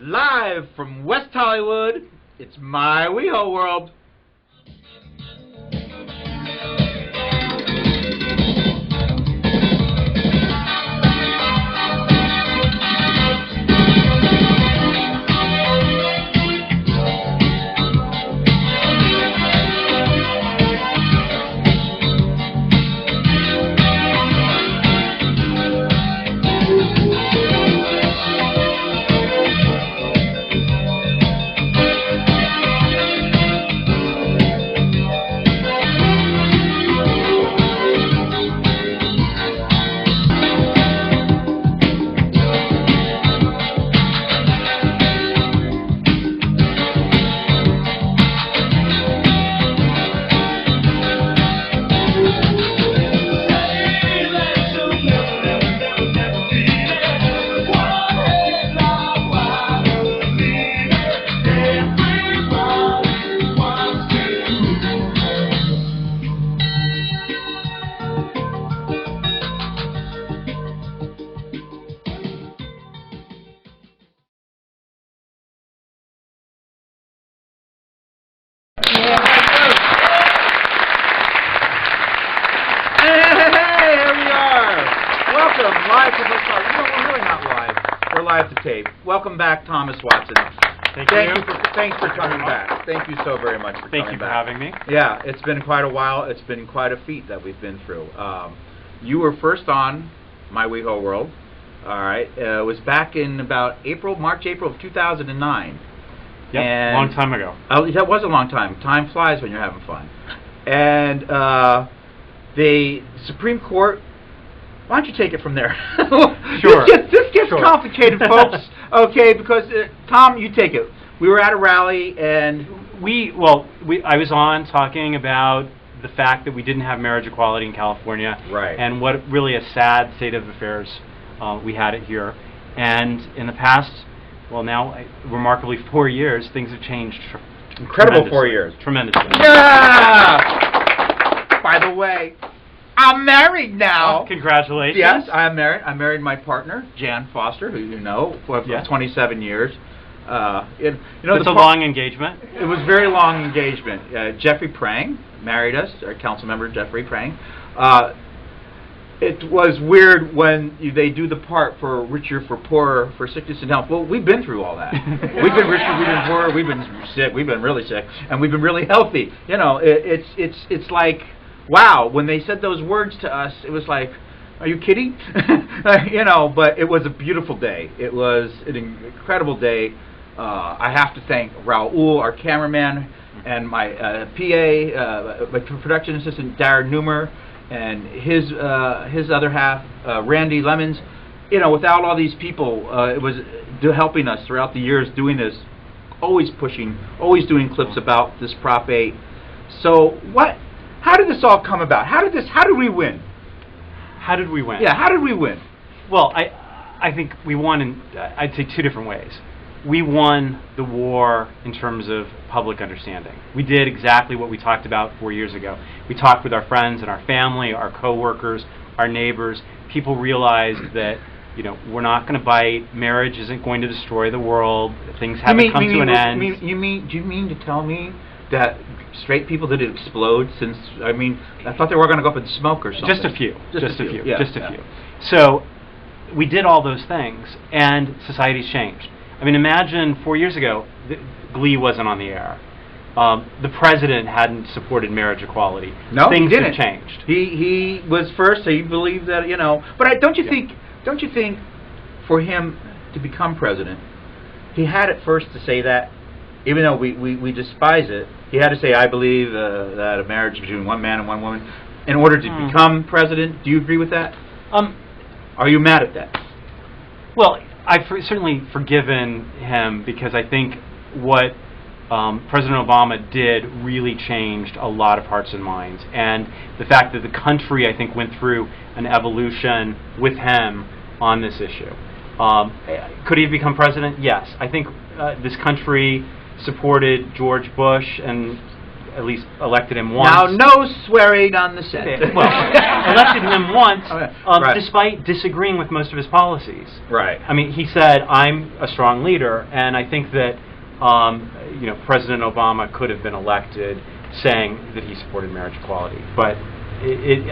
Live from West Hollywood, it's my WeHo World. Welcome back, Thomas Watson. Thanks for coming back. Thank you so very much for coming back. Thank you for having me. Yeah, it's been quite a while. It's been quite a feat that we've been through. You were first on My WeHo World. All right. It was back in about March, April of 2009. Yep, a long time ago. That was a long time. Time flies when you're having fun. And the Supreme Court. Why don't you take it from there? Sure. This gets complicated, folks. Okay, because Tom, you take it. We were at a rally, and I was on talking about the fact that we didn't have marriage equality in California, right? And what really a sad state of affairs we had it here. And in the past, now remarkably 4 years, things have changed. Incredible 4 years. Tremendously. Yeah. By the way, I'm married now. Oh, congratulations. Yes, I'm married. I married my partner, Jan Foster, who you know, for 27 years. It's a long engagement. It was a very long engagement. Jeffrey Prang married us, our council member, Jeffrey Prang. It was weird when they do the part for richer, for poorer, for sickness and health. Well, we've been through all that. We've been richer, we've been poorer, we've been sick, we've been really sick, and we've been really healthy. You know, it's like, wow, when they said those words to us, it was like, are you kidding? You know, but it was a beautiful day. It was an incredible day. I have to thank Raul, our cameraman, and my PA, my production assistant, Darren Newmer, and his other half, Randy Lemons. You know, without all these people, it was helping us throughout the years doing this, always pushing, always doing clips about this Prop 8. So how did this all come about? How did we win? How did we win? Yeah, how did we win? Well, I think we won in, I'd say, two different ways. We won the war in terms of public understanding. We did exactly what we talked about 4 years ago. We talked with our friends and our family, our coworkers, our neighbors. People realized that, we're not going to bite. Marriage isn't going to destroy the world. Things haven't come to an end. Do you mean to tell me that straight people didn't explode since, I thought they were going to go up in smoke or something. Just a few. Just a few. Yeah, just a few. So we did all those things, and society's changed. Imagine 4 years ago, Glee wasn't on the air. The president hadn't supported marriage equality. No, things he didn't. have changed. He was first, so he believed that, But don't you think for him to become president, he had at first to say that, even though we despise it, he had to say, I believe that a marriage between one man and one woman, in order to become president. Do you agree with that? Are you mad at that? Well, I've certainly forgiven him, because I think what President Obama did really changed a lot of hearts and minds. And the fact that the country, I think, went through an evolution with him on this issue. Could he have become president? Yes. I think this country supported George Bush and at least elected him once. Now, no swearing on the set. Okay, well, elected him once, Right. despite disagreeing with most of his policies. Right. I mean, he said, "I'm a strong leader," and I think that President Obama could have been elected saying that he supported marriage equality, but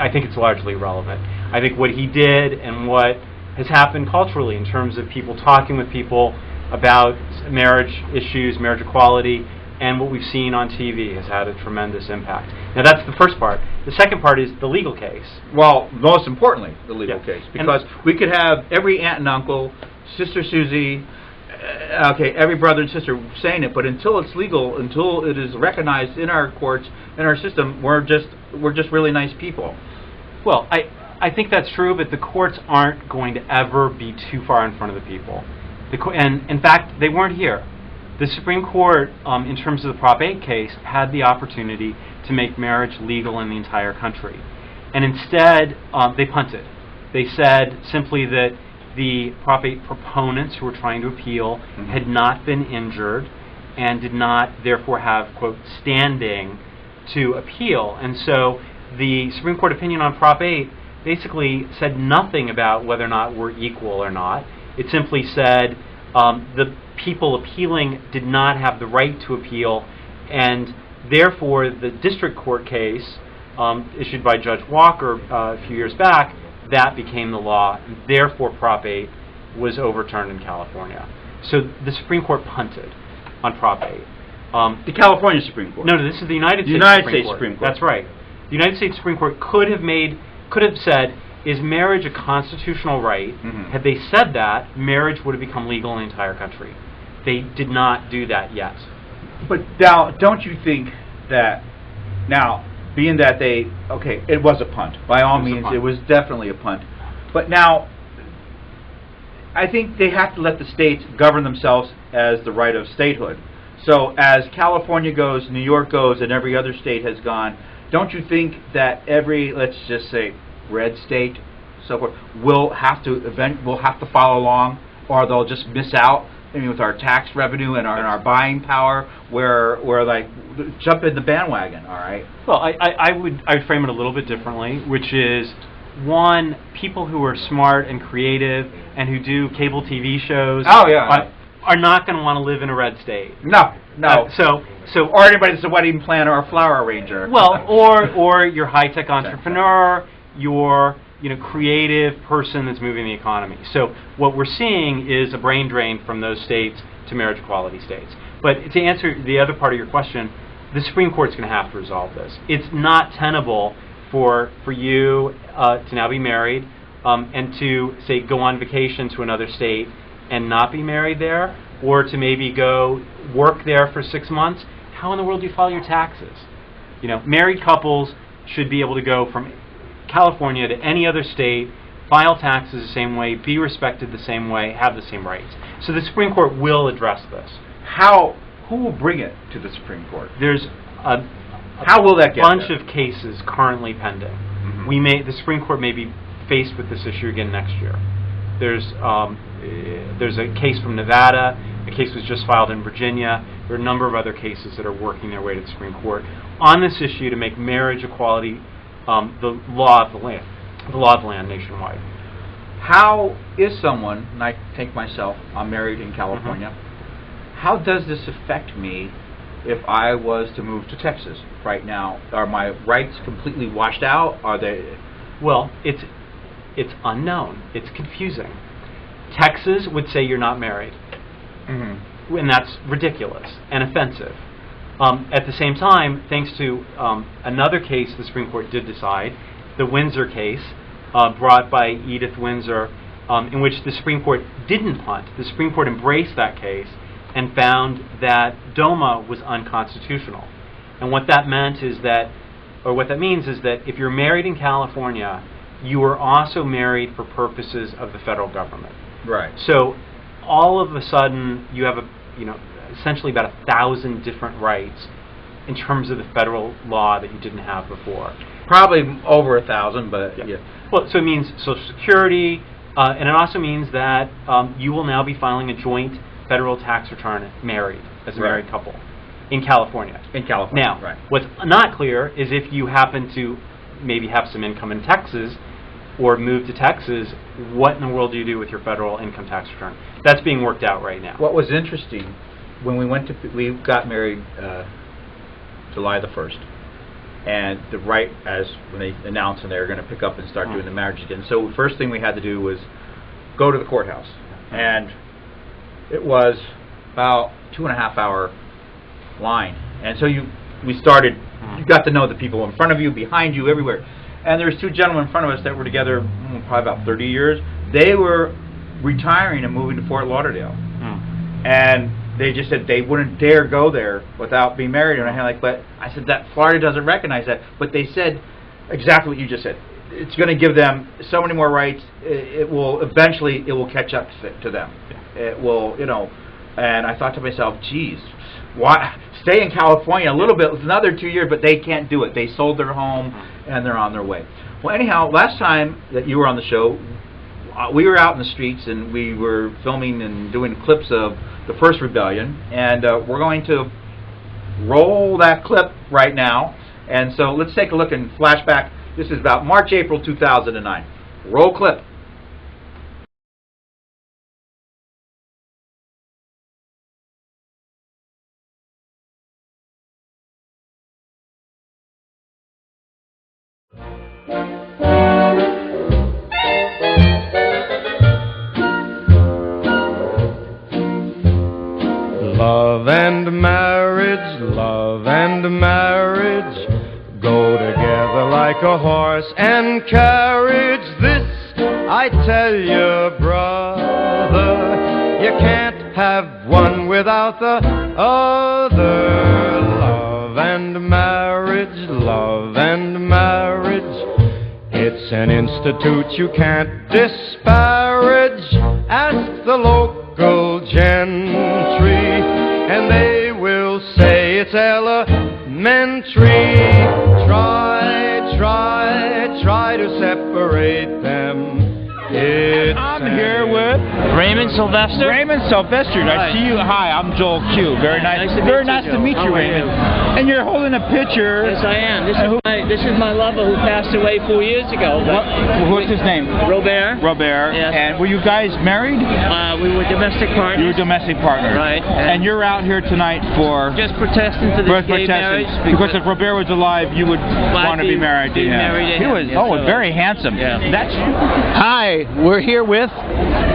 I think it's largely irrelevant. I think what he did and what has happened culturally in terms of people talking with people about marriage issues, marriage equality, and what we've seen on TV has had a tremendous impact. Now, that's the first part. The second part is the legal case. Well, most importantly, the legal Yeah. case, because we could have every aunt and uncle, Sister Susie, every brother and sister saying it, but until it's legal, until it is recognized in our courts, in our system, we're just really nice people. Well, I think that's true, but the courts aren't going to ever be too far in front of the people. And in fact, they weren't here. The Supreme Court, in terms of the Prop 8 case, had the opportunity to make marriage legal in the entire country. And instead, they punted. They said simply that the Prop 8 proponents who were trying to appeal had not been injured and did not, therefore, have, quote, standing to appeal. And so the Supreme Court opinion on Prop 8 basically said nothing about whether or not we're equal or not. It simply said the people appealing did not have the right to appeal, and therefore the district court case issued by Judge Walker a few years back, that became the law, and therefore Prop 8 was overturned in California. So the Supreme Court punted on Prop 8. The California Supreme Court. No, this is the United States Supreme Court. That's right. The United States Supreme Court could have said, is marriage a constitutional right? Had they said that, marriage would have become legal in the entire country. They did not do that yet. But now, don't you think that, now, being that it was a punt. By all means, it was definitely a punt. But now, I think they have to let the states govern themselves as the right of statehood. So as California goes, New York goes, and every other state has gone, don't you think that every, let's just say, red state, so forth, will have to follow along, or they'll just miss out? I mean, with our tax revenue and our buying power, we're like, jump in the bandwagon, all right? Well, I would frame it a little bit differently, which is, one, people who are smart and creative and who do cable TV shows are not going to want to live in a red state. No. Or anybody that's a wedding planner or flower arranger. Well, or your high-tech entrepreneur, your creative person that's moving the economy. So what we're seeing is a brain drain from those states to marriage equality states. But to answer the other part of your question, the Supreme Court's going to have to resolve this. It's not tenable for you to now be married and to, say, go on vacation to another state and not be married there, or to maybe go work there for 6 months. How in the world do you file your taxes? Married couples should be able to go from California to any other state, file taxes the same way, be respected the same way, have the same rights. So the Supreme Court will address this. Who will bring it to the Supreme Court? There's how will that get bunch there? of cases currently pending. The Supreme Court may be faced with this issue again next year. There's a case from Nevada. A case was just filed in Virginia. There are a number of other cases that are working their way to the Supreme Court on this issue to make marriage equality the law of the land nationwide. How is someone, and I take myself, I'm married in California, how does this affect me if I was to move to Texas right now? Are my rights completely washed out? Are they? Well, it's unknown. It's confusing. Texas would say you're not married. And that's ridiculous and offensive. At the same time, thanks to another case the Supreme Court did decide, the Windsor case brought by Edith Windsor, in which the Supreme Court didn't punt. The Supreme Court embraced that case and found that DOMA was unconstitutional. And what that means is that if you're married in California, you are also married for purposes of the federal government. Right. So all of a sudden you have essentially about 1,000 different rights in terms of the federal law that you didn't have before. Probably over 1,000, but yeah. Well, so it means Social Security, and it also means that you will now be filing a joint federal tax return married, as a married couple. in California. In California, Now, right. what's not clear is if you happen to maybe have some income in Texas or move to Texas, what in the world do you do with your federal income tax return? That's being worked out right now. What was interesting, when we got married July the 1st, and when they announced and they were going to pick up and start doing the marriage again. So the first thing we had to do was go to the courthouse, and it was about 2.5 hour line. And so we started. You got to know the people in front of you, behind you, everywhere. And there's two gentlemen in front of us that were together probably about 30 years. They were retiring and moving to Fort Lauderdale, and they just said they wouldn't dare go there without being married. And I had but I said that Florida doesn't recognize that. But they said exactly what you just said. It's going to give them so many more rights. It will eventually catch up to them. It will, And I thought to myself, geez, why stay in California a little bit? It's another 2 years, but they can't do it. They sold their home and they're on their way. Well, anyhow, last time that you were on the show, we were out in the streets and we were filming and doing clips of the first rebellion, and we're going to roll that clip right now. And so let's take a look and flashback. This is about March, April 2009. Roll clip. Love and marriage go together like a horse and carriage. This I tell you, brother, you can't have one without the other. Love and marriage, it's an institute you can't disparage. Ask the local gentry, and they will say it's elementary. Try to separate them. I'm here with Raymond Sylvester. Raymond Sylvester. I see you. Hi, I'm Joel Q. Very nice. Very nice to meet you, Raymond. And you're holding a picture. Yes, I am. This is my lover who passed away 4 years ago. What's his name? Robert. Robert. Yes. And were you guys married? We were domestic partners. You were domestic partners. Right. And you're out here tonight for just protesting for this gay marriage. Because if Robert was alive, you would want to be married to him. Married to he was very handsome. Yeah. That's Hi, we're here with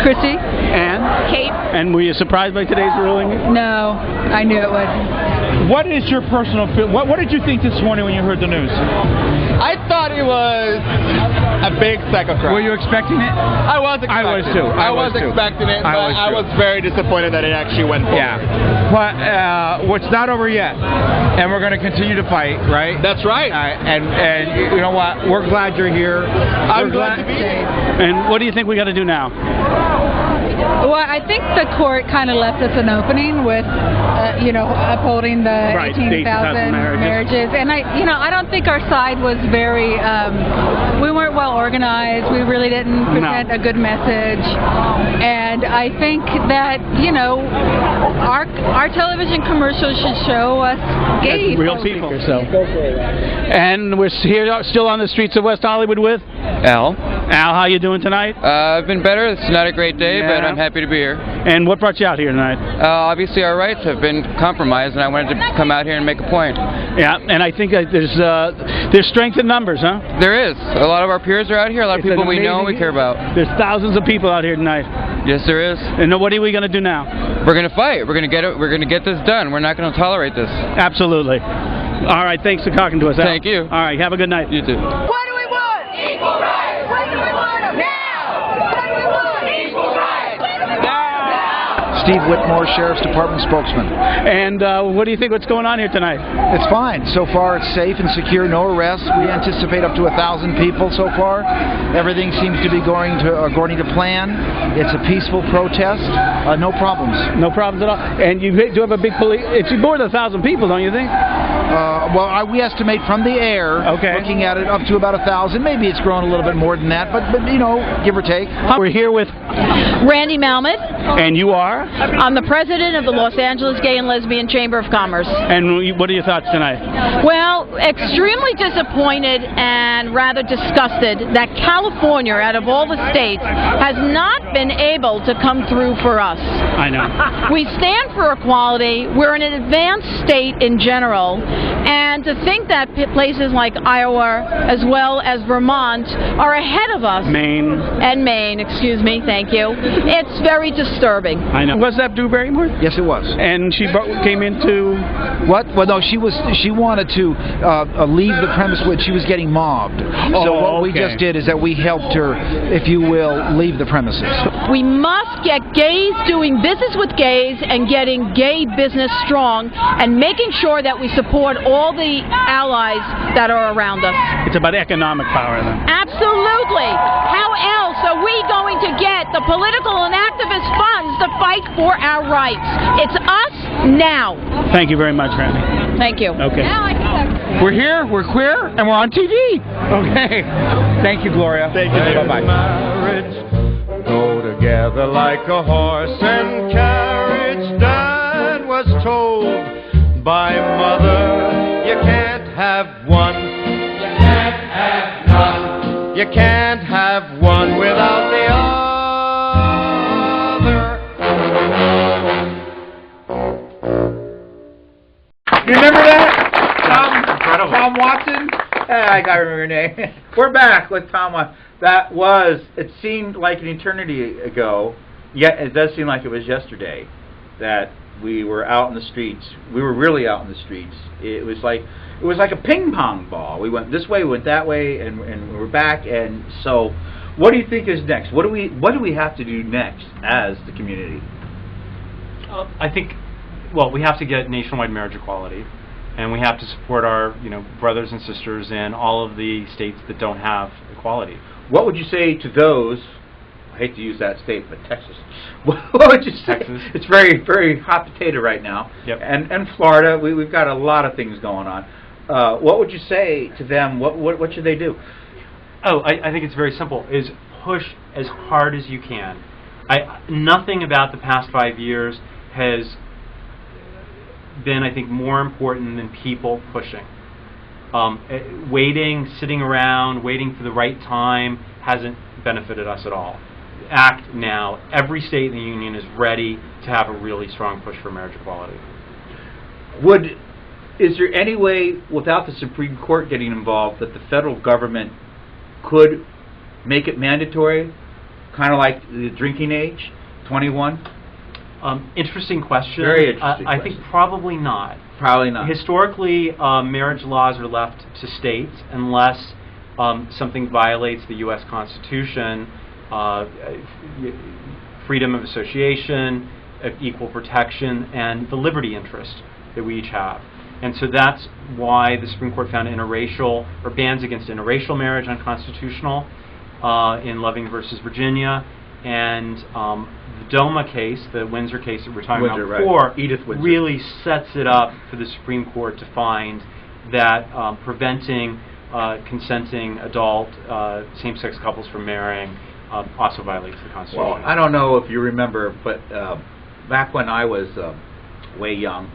Chrissy. and Kate. And were you surprised by today's ruling? No, I knew it would. What is your personal feel? What did you think this morning when you heard the news? I thought it was a big psychocrat. Were you expecting it? I was expecting I was too. I was expecting it, but I was very disappointed that it actually went forward. Yeah. But it's not over yet. And we're going to continue to fight, right? That's right. And you know what? We're glad you're here. I'm glad to be here. And what do you think we got to do now? Well, I think the court kind of left us an opening with, upholding the 18,000 marriages. And I don't think our side was very, we weren't well organized. We really didn't present a good message. And I think that, our television commercials should show us gay real people. And we're here still on the streets of West Hollywood with Al. Al, how you doing tonight? I've been better. It's not a great day, but I'm happy to be here. And what brought you out here tonight? Obviously, our rights have been compromised, and I wanted to come out here and make a point. Yeah, and I think that there's strength in numbers, huh? There is. A lot of our peers are out here. A lot of people we know and we care about. There's thousands of people out here tonight. Yes, there is. And what are we going to do now? We're going to fight. We're going to get it. We're going to get this done. We're not going to tolerate this. Absolutely. All right. Thanks for talking to us. Al. Thank you. All right. Have a good night. You too. What do we want? Equal rights. When do we want them? Now. What do we want? Equal rights. When do we want them? Now. Steve Whitmore, Sheriff's Department spokesman. And what do you think what's going on here tonight? It's fine. So far it's safe and secure, no arrests. We anticipate up to 1,000 people so far. Everything seems to be going according to plan. It's a peaceful protest. No problems. No problems at all. And you do have a big police... It's more than 1,000 people, don't you think? We estimate from the air, looking at it, up to about 1,000. Maybe it's grown a little bit more than that, but give or take. We're here with... Randy Malmuth. And you are? I'm the president of the Los Angeles Gay and Lesbian Chamber of Commerce. And what are your thoughts tonight? Well, extremely disappointed and rather disgusted that California, out of all the states, has not been able to come through for us. I know. We stand for equality. We're an advanced state in general, and to think that places like Iowa as well as Vermont are ahead of us. Maine, excuse me, thank you. It's very disturbing. I know. Was that Drew Barrymore? Yes, it was. And she came into what? Well, no, she wanted to leave the premise when she was getting mobbed. So what we just did is that we helped her, if you will, leave the premises. We must get gays doing business with gays and getting gay business strong and making sure that we support all the allies that are around us. It's about economic power then. Absolutely. How else are we going to get the political and activist funds to fight for our rights? It's us now. Thank you very much, Randy. Thank you. Okay. We're here, we're queer, and we're on TV. Okay. Thank you, Gloria. Thank you. Bye-bye. Marriage go together like a horse and carriage. Dad was told by mother, you can't have one, you can't have none, you can't have one without the other. You remember that? Tom Watson? I gotta remember your name. We're back with Tom Watson. It seemed like an eternity ago, yet it does seem like it was yesterday that we were out in the streets. We were really out in the streets. It was like a ping pong ball. We went this way, we went that way, and we're back. And so, what do you think is next? What do we have to do next as the community? I think, well, we have to get nationwide marriage equality, and we have to support our, brothers and sisters in all of the states that don't have equality. What would you say to those? I hate to use that state, but Texas. What would you say? Texas. It's very, very hot potato right now. Yep. And Florida, we've got a lot of things going on. What would you say to them? What should they do? Oh, I think it's very simple. Is push as hard as you can. Nothing about the past 5 years has been, I think, more important than people pushing. Sitting around, waiting for the right time hasn't benefited us at all. Act now. Every state in the union is ready to have a really strong push for marriage equality. Is there any way, without the Supreme Court getting involved, that the federal government could make it mandatory, kind of like the drinking age, 21? Interesting question. Very interesting I question. think probably not. Probably not. Historically, marriage laws are left to states unless something violates the U.S. Constitution, freedom of association, equal protection, and the liberty interest that we each have. And so that's why the Supreme Court found bans against interracial marriage unconstitutional in Loving versus Virginia. And the DOMA case, the Windsor case that we're talking about before, right. Edith Windsor, really sets it up for the Supreme Court to find that preventing consenting adult same-sex couples from marrying also violates the Constitution. Well, I don't know if you remember, but back when I was way young,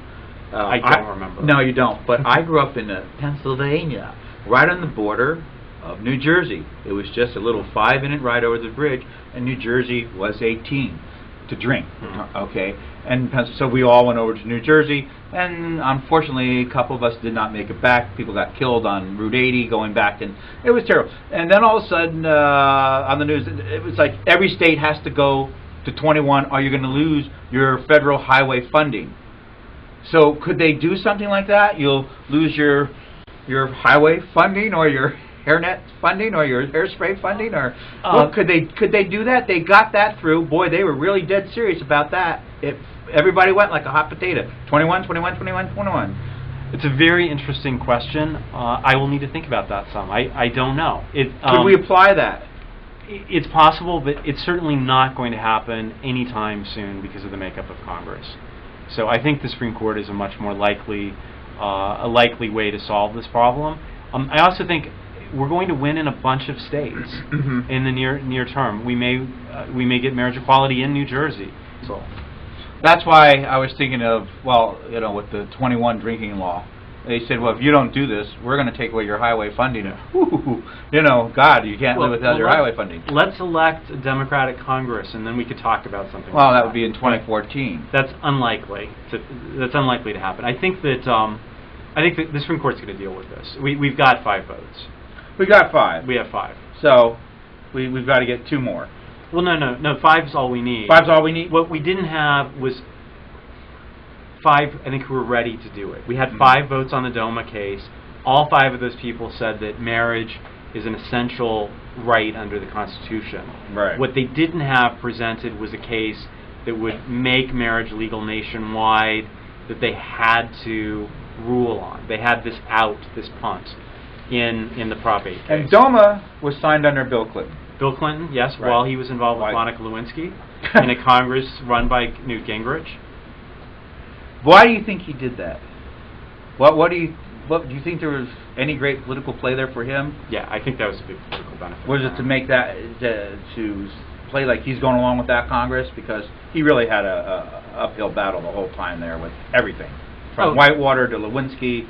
I don't remember. No, you don't. But I grew up in Pennsylvania, right on the border of New Jersey. It was just a little 5-minute ride over the bridge, and New Jersey was 18 to drink. Okay, and so we all went over to New Jersey, and unfortunately, a couple of us did not make it back. People got killed on Route 80 going back, and it was terrible. And then all of a sudden, on the news, it was like every state has to go to 21, or you're going to lose your federal highway funding. So could they do something like that? You'll lose your highway funding, or your hairnet funding, or your hairspray funding, or could they do that? They got that through. Boy, they were really dead serious about that. Everybody went like a hot potato. 21, 21, 21, 21. It's a very interesting question. I will need to think about that some. I don't know. Could we apply that? It's possible, but it's certainly not going to happen anytime soon because of the makeup of Congress. So I think the Supreme Court is a much more likely way to solve this problem. I also think we're going to win in a bunch of states in the near term. We may get marriage equality in New Jersey. So, That's why I was thinking of, well, you know, with the 21 drinking law. They said, well, if you don't do this, we're going to take away your highway funding. Ooh, you know, God, you can't live without your highway funding. Let's elect a Democratic Congress, and then we could talk about something. Well, like that would be in 2014. That's unlikely. That's unlikely to happen. I think that the Supreme Court's going to deal with this. We've got 5 votes. We got 5. We have 5. So we've got to get 2 more. Well, no. 5 is all we need. 5's all we need. What we didn't have was 5, I think, who were ready to do it. We had 5 votes on the DOMA case. All 5 of those people said that marriage is an essential right under the Constitution. Right. What they didn't have presented was a case that would make marriage legal nationwide, that they had to rule on. They had this out, this punt, in the Prop 8 case. And DOMA was signed under Bill Clinton. Bill Clinton, yes, Right. while he was involved with Monica Lewinsky in a Congress run by Newt Gingrich. Why do you think he did that? What do you think there was any great political play there for him? Yeah, I think that was a big political benefit. Was it to make that to play like he's going along with that Congress, because he really had a uphill battle the whole time there with everything from Whitewater to Lewinsky.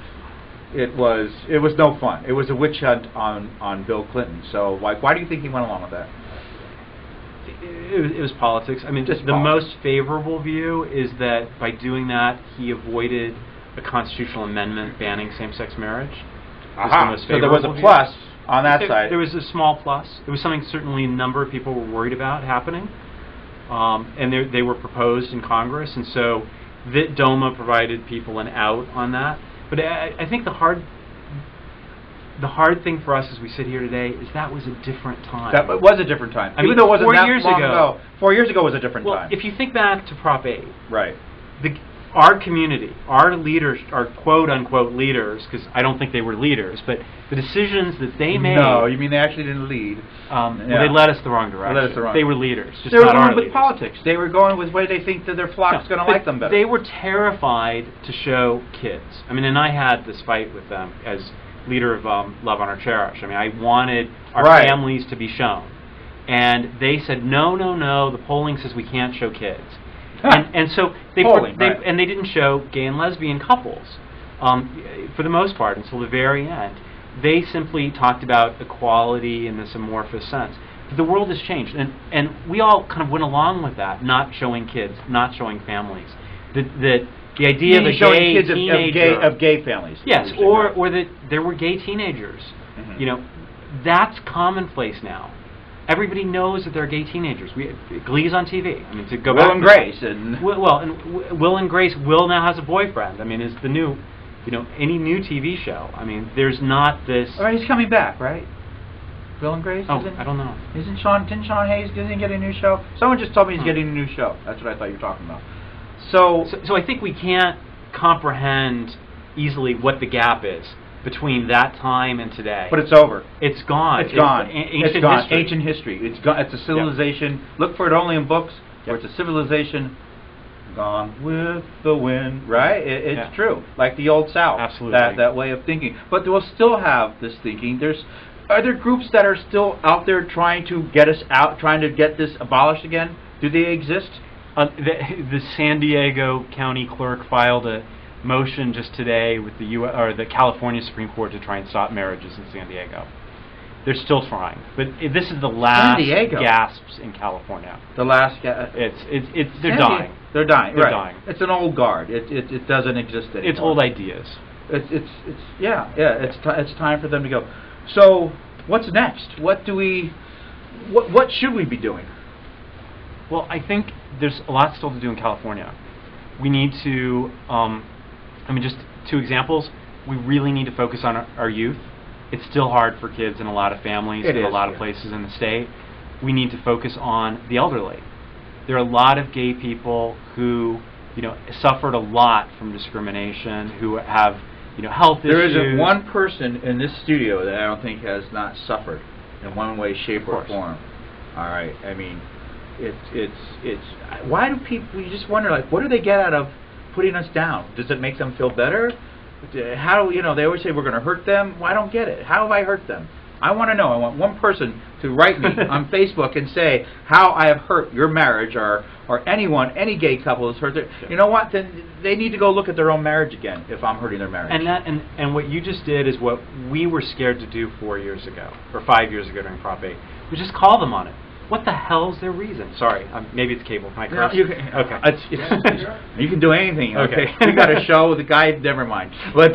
It was no fun. It was a witch hunt on Bill Clinton. So why do you think he went along with that? It was politics. I mean, Just the politics. most favorable view is that by doing that, he avoided a constitutional amendment banning same-sex marriage. Aha. So there was a plus on that side. There was a small plus. It was something certainly a number of people were worried about happening, and they were proposed in Congress, and so DOMA provided people an out on that. But I think the hard thing for us as we sit here today is that was a different time. That was a different time. I mean, Even though it wasn't 4 that years long ago. 4 years ago was a different time. If you think back to Prop 8, right. Our community, our leaders, our quote-unquote leaders, because I don't think they were leaders, but the decisions that they made... No, you mean they actually didn't lead. Well, they led us the wrong direction. They were leaders, just they were not our going with leaders. politics. They were going with where they think that their flock's going to like them better. They were terrified to show kids. I mean, and I had this fight with them as leader of Love, Honor, Cherish. I mean, I wanted our families to be shown. And they said, no, the polling says we can't show kids. And so they didn't show gay and lesbian couples for the most part until the very end. They simply talked about equality in this amorphous sense. But the world has changed, and we all kind of went along with that, not showing kids, not showing families. The idea of a showing gay kids teenager of gay families. Yes, or that there were gay teenagers. Mm-hmm. You know, that's commonplace now. Everybody knows that they're gay teenagers. Glee's on TV. I mean, to go back. Will and Grace Will and Grace. Will now has a boyfriend. I mean, is the new, any new TV show. I mean, there's not this. All right, he's coming back, right? Will and Grace. Oh, I don't know. Didn't Sean Hayes get a new show? Someone just told me he's getting a new show. That's what I thought you were talking about. So I think we can't comprehend easily what the gap is between that time and today. But it's over. It's gone. It's gone. Ancient gone. history. Ancient history. It's gone. It's a civilization. Yep. Look for it only in books. Where it's a civilization gone with the wind. Right? It's true. Like the Old South. Absolutely. That way of thinking. But we'll still have this thinking. Are there groups that are still out there trying to get us out, trying to get this abolished again? Do they exist? The San Diego County Clerk filed a motion just today with the California Supreme Court to try and stop marriages in San Diego. They're still trying, but this is the last gasps in California. The last they're dying. They're dying. They're dying. It's an old guard. It doesn't exist anymore. It's old ideas. It's time for them to go. So what's next? What should we be doing? Well, I think there's a lot still to do in California. We need to, just 2 examples. We really need to focus on our youth. It's still hard for kids in a lot of families in a lot of places in the state. We need to focus on the elderly. There are a lot of gay people who, suffered a lot from discrimination, who have, health issues. There isn't one person in this studio that I don't think has not suffered in one way, shape, or form. All right. I mean, it's why do people? You just wonder, like, what do they get out of putting us down? Does it make them feel better? How they always say we're going to hurt them. Well, I don't get it. How have I hurt them? I want to know. I want one person to write me on Facebook and say how I have hurt your marriage, or anyone, any gay couple has hurt their. You know what? Then they need to go look at their own marriage again if I'm hurting their marriage. And what you just did is what we were scared to do 4 years ago, or 5 years ago during Prop 8. We just call them on it. What the hell's their reason? Sorry, maybe it's cable. Can I curse? No, Okay. You can do anything. Okay. You got a show with a guy. Never mind. But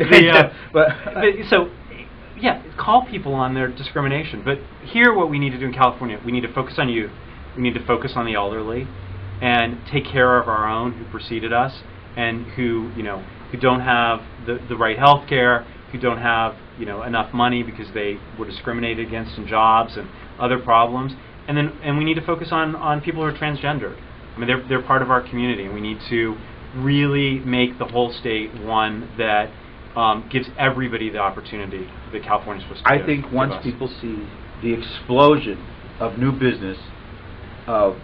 yeah, call people on their discrimination. But here, what we need to do in California, we need to focus on youth. We need to focus on the elderly, and take care of our own who preceded us, and who don't have the right health care, who don't have enough money because they were discriminated against in jobs and other problems. And we need to focus on people who are transgendered. I mean, they're part of our community, and we need to really make the whole state one that gives everybody the opportunity that California's supposed to give. I think once people see the explosion of new business, of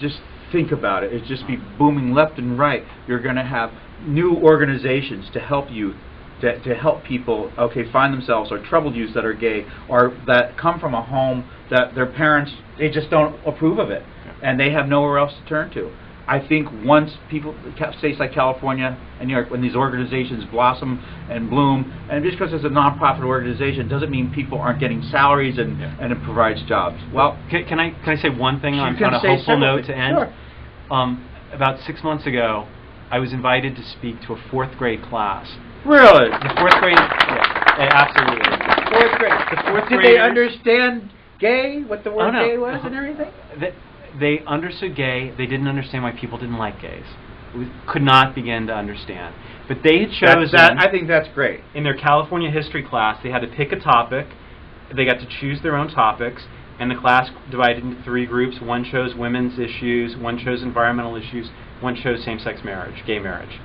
just think about it, it's just be booming left and right. You're going to have new organizations to help youth, to help people, find themselves, or troubled youths that are gay, or that come from a home that their parents, they just don't approve of it, and they have nowhere else to turn to. I think once states like California and New York, when these organizations blossom and bloom, and just because it's a nonprofit organization doesn't mean people aren't getting salaries and it provides jobs. Well, can I say one thing on a hopeful note to end? Sure. About 6 months ago, I was invited to speak to a 4th grade class. Really? The 4th grade, absolutely. 4th grade. The 4th Did they understand gay? What the word gay was and everything? They understood gay. They didn't understand why people didn't like gays. We could not begin to understand. But they had chosen. I think that's great. In their California history class, they had to pick a topic. They got to choose their own topics, and the class divided into 3 groups. One chose women's issues, one chose environmental issues, one chose same-sex marriage, gay marriage.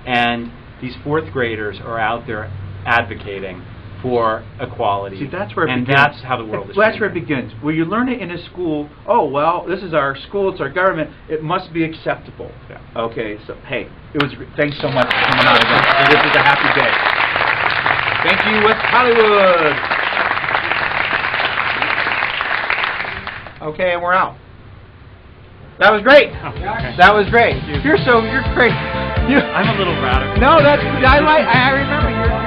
And these 4th graders are out there advocating for equality. See, that's where it and begins. That's how the world is changing. That's where it begins. Where you learn it in a school, oh, well, this is our school, it's our government, it must be acceptable. Yeah. Okay, so, hey, thanks so much for coming on again. This is a happy day. Thank you, West Hollywood. Okay, and we're out. That was great. Oh, okay. That was great. You're great. I'm a little radical. No, I remember.